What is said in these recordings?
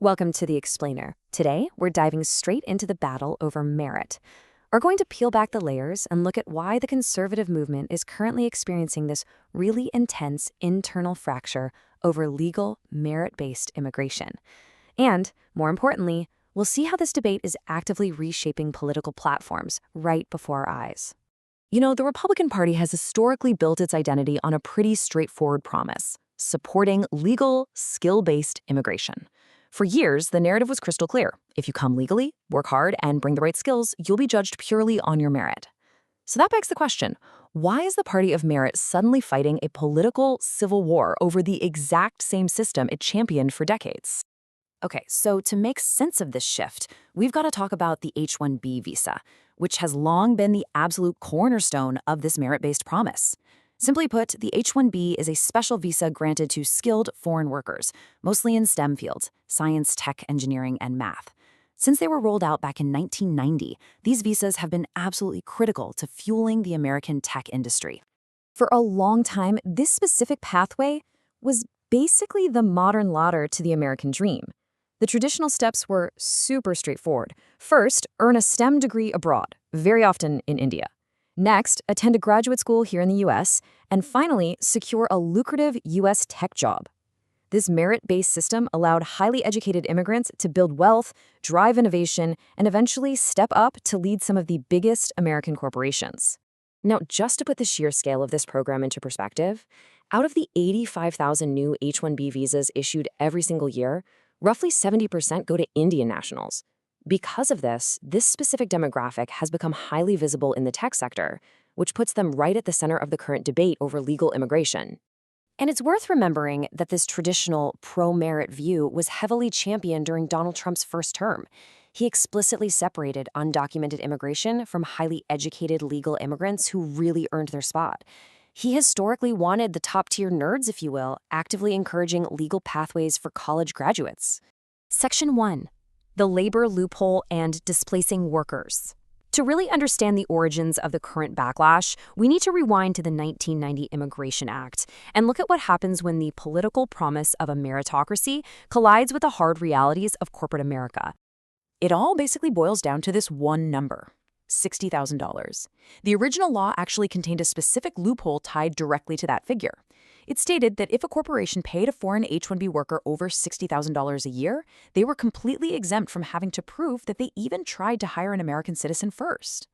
Welcome to The Explainer. Today, we're diving straight into the battle over merit. We're going to peel back the layers and look at why the conservative movement is currently experiencing this really intense internal fracture over legal, merit-based immigration. And, more importantly, we'll see how this debate is actively reshaping political platforms right before our eyes. You know, the Republican Party has historically built its identity on a pretty straightforward promise: supporting legal, skill-based immigration. For years, the narrative was crystal clear. If you come legally, work hard, and bring the right skills, you'll be judged purely on your merit. So that begs the question, why is the party of merit suddenly fighting a political civil war over the exact same system it championed for decades? Okay, so to make sense of this shift, we've got to talk about the H-1B visa, which has long been the absolute cornerstone of this merit-based promise. Simply put, the H-1B is a special visa granted to skilled foreign workers, mostly in STEM fields, science, tech, engineering, and math. Since they were rolled out back in 1990, these visas have been absolutely critical to fueling the American tech industry. For a long time, this specific pathway was basically the modern ladder to the American dream. The traditional steps were super straightforward. First, earn a STEM degree abroad, very often in India. Next, attend a graduate school here in the US, and finally, secure a lucrative US tech job. This merit-based system allowed highly educated immigrants to build wealth, drive innovation, and eventually step up to lead some of the biggest American corporations. Now, just to put the sheer scale of this program into perspective, out of the 85,000 new H-1B visas issued every single year, roughly 70% go to Indian nationals. Because of this specific demographic has become highly visible in the tech sector, which puts them right at the center of the current debate over legal immigration. And it's worth remembering that this traditional pro-merit view was heavily championed during Donald Trump's first term. He explicitly separated undocumented immigration from highly educated legal immigrants who really earned their spot. He historically wanted the top-tier nerds, if you will, actively encouraging legal pathways for college graduates. Section 1. The labor loophole and displacing workers. To really understand the origins of the current backlash, we need to rewind to the 1990 Immigration Act and look at what happens when the political promise of a meritocracy collides with the hard realities of corporate America. It all basically boils down to this one number: $60,000. The original law actually contained a specific loophole tied directly to that figure. It stated that if a corporation paid a foreign H-1B worker over $60,000 a year, they were completely exempt from having to prove that they even tried to hire an American citizen first.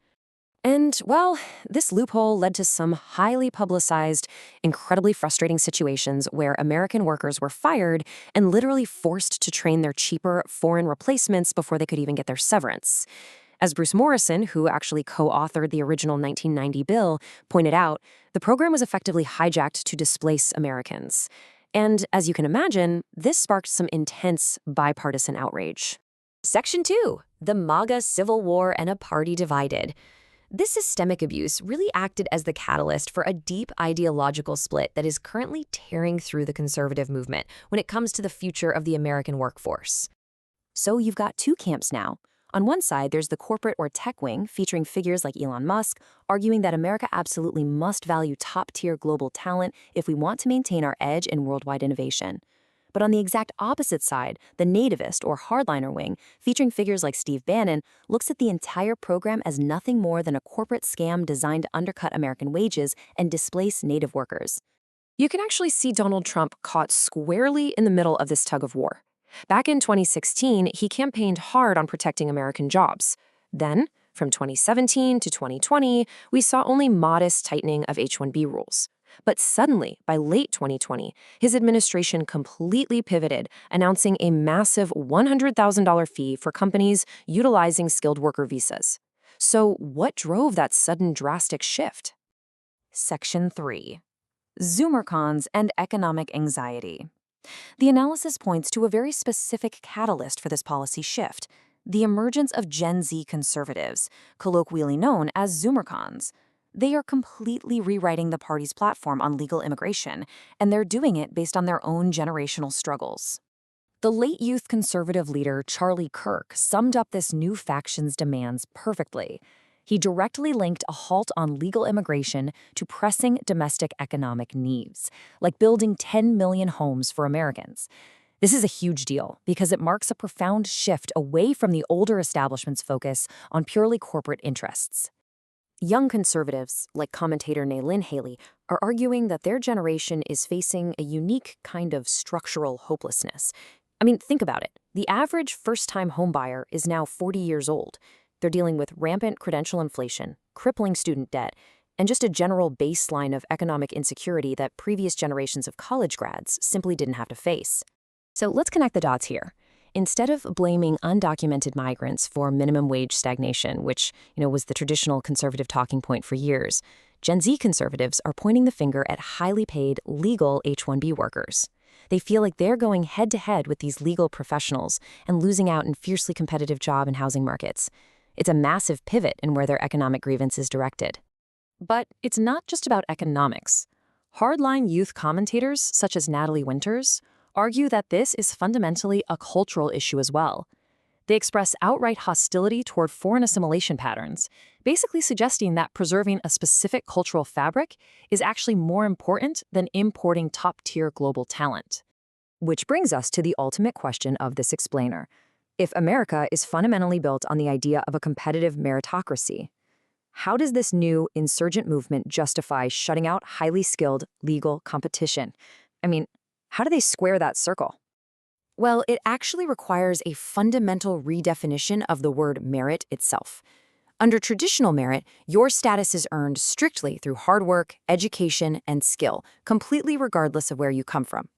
And, well, this loophole led to some highly publicized, incredibly frustrating situations where American workers were fired and literally forced to train their cheaper foreign replacements before they could even get their severance. As Bruce Morrison, who actually co-authored the original 1990 bill, pointed out, the program was effectively hijacked to displace Americans. And as you can imagine, this sparked some intense bipartisan outrage. Section 2. The MAGA Civil War and a Party Divided. This systemic abuse really acted as the catalyst for a deep ideological split that is currently tearing through the conservative movement when it comes to the future of the American workforce. So you've got two camps now. On one side, there's the corporate or tech wing, featuring figures like Elon Musk, arguing that America absolutely must value top-tier global talent if we want to maintain our edge in worldwide innovation. But on the exact opposite side, the nativist or hardliner wing, featuring figures like Steve Bannon, looks at the entire program as nothing more than a corporate scam designed to undercut American wages and displace native workers. You can actually see Donald Trump caught squarely in the middle of this tug of war. Back in 2016, he campaigned hard on protecting American jobs. Then, from 2017 to 2020, we saw only modest tightening of H-1B rules. But suddenly, by late 2020, his administration completely pivoted, announcing a massive $100,000 fee for companies utilizing skilled worker visas. So what drove that sudden drastic shift? Section 3. Zoomercons and economic anxiety. The analysis points to a very specific catalyst for this policy shift: the emergence of Gen Z conservatives, colloquially known as Zoomercons. They are completely rewriting the party's platform on legal immigration, and they're doing it based on their own generational struggles. The late youth conservative leader Charlie Kirk summed up this new faction's demands perfectly. He directly linked a halt on legal immigration to pressing domestic economic needs, like building 10 million homes for Americans. This is a huge deal because it marks a profound shift away from the older establishment's focus on purely corporate interests. Young conservatives, like commentator Naylin Haley, are arguing that their generation is facing a unique kind of structural hopelessness. I mean, think about it. The average first-time homebuyer is now 40 years old. They're dealing with rampant credential inflation, crippling student debt, and just a general baseline of economic insecurity that previous generations of college grads simply didn't have to face. So let's connect the dots here. Instead of blaming undocumented migrants for minimum wage stagnation, which, was the traditional conservative talking point for years, Gen Z conservatives are pointing the finger at highly paid, legal H-1B workers. They feel like they're going head-to-head with these legal professionals and losing out in fiercely competitive job and housing markets. It's a massive pivot in where their economic grievance is directed. But it's not just about economics. Hardline youth commentators, such as Natalie Winters, argue that this is fundamentally a cultural issue as well. They express outright hostility toward foreign assimilation patterns, basically suggesting that preserving a specific cultural fabric is actually more important than importing top-tier global talent. Which brings us to the ultimate question of this explainer. If America is fundamentally built on the idea of a competitive meritocracy, how does this new insurgent movement justify shutting out highly skilled legal competition? I mean, how do they square that circle? Well, it actually requires a fundamental redefinition of the word merit itself. Under traditional merit, your status is earned strictly through hard work, education, and skill, completely regardless of where you come from.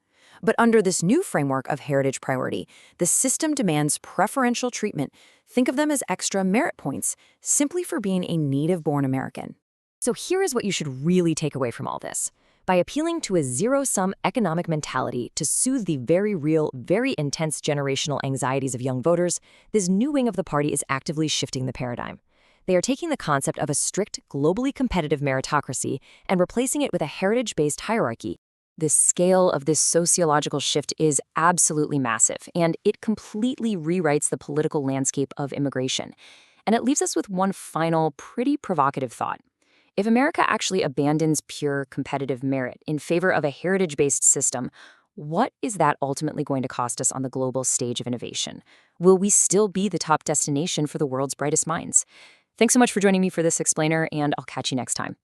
But under this new framework of heritage priority, the system demands preferential treatment. Think of them as extra merit points, simply for being a native-born American. So here is what you should really take away from all this. By appealing to a zero-sum economic mentality to soothe the very real, very intense generational anxieties of young voters, this new wing of the party is actively shifting the paradigm. They are taking the concept of a strict, globally competitive meritocracy and replacing it with a heritage-based hierarchy. The scale of this sociological shift is absolutely massive, and it completely rewrites the political landscape of immigration. And it leaves us with one final, pretty provocative thought. If America actually abandons pure competitive merit in favor of a heritage-based system, what is that ultimately going to cost us on the global stage of innovation? Will we still be the top destination for the world's brightest minds? Thanks so much for joining me for this explainer, and I'll catch you next time.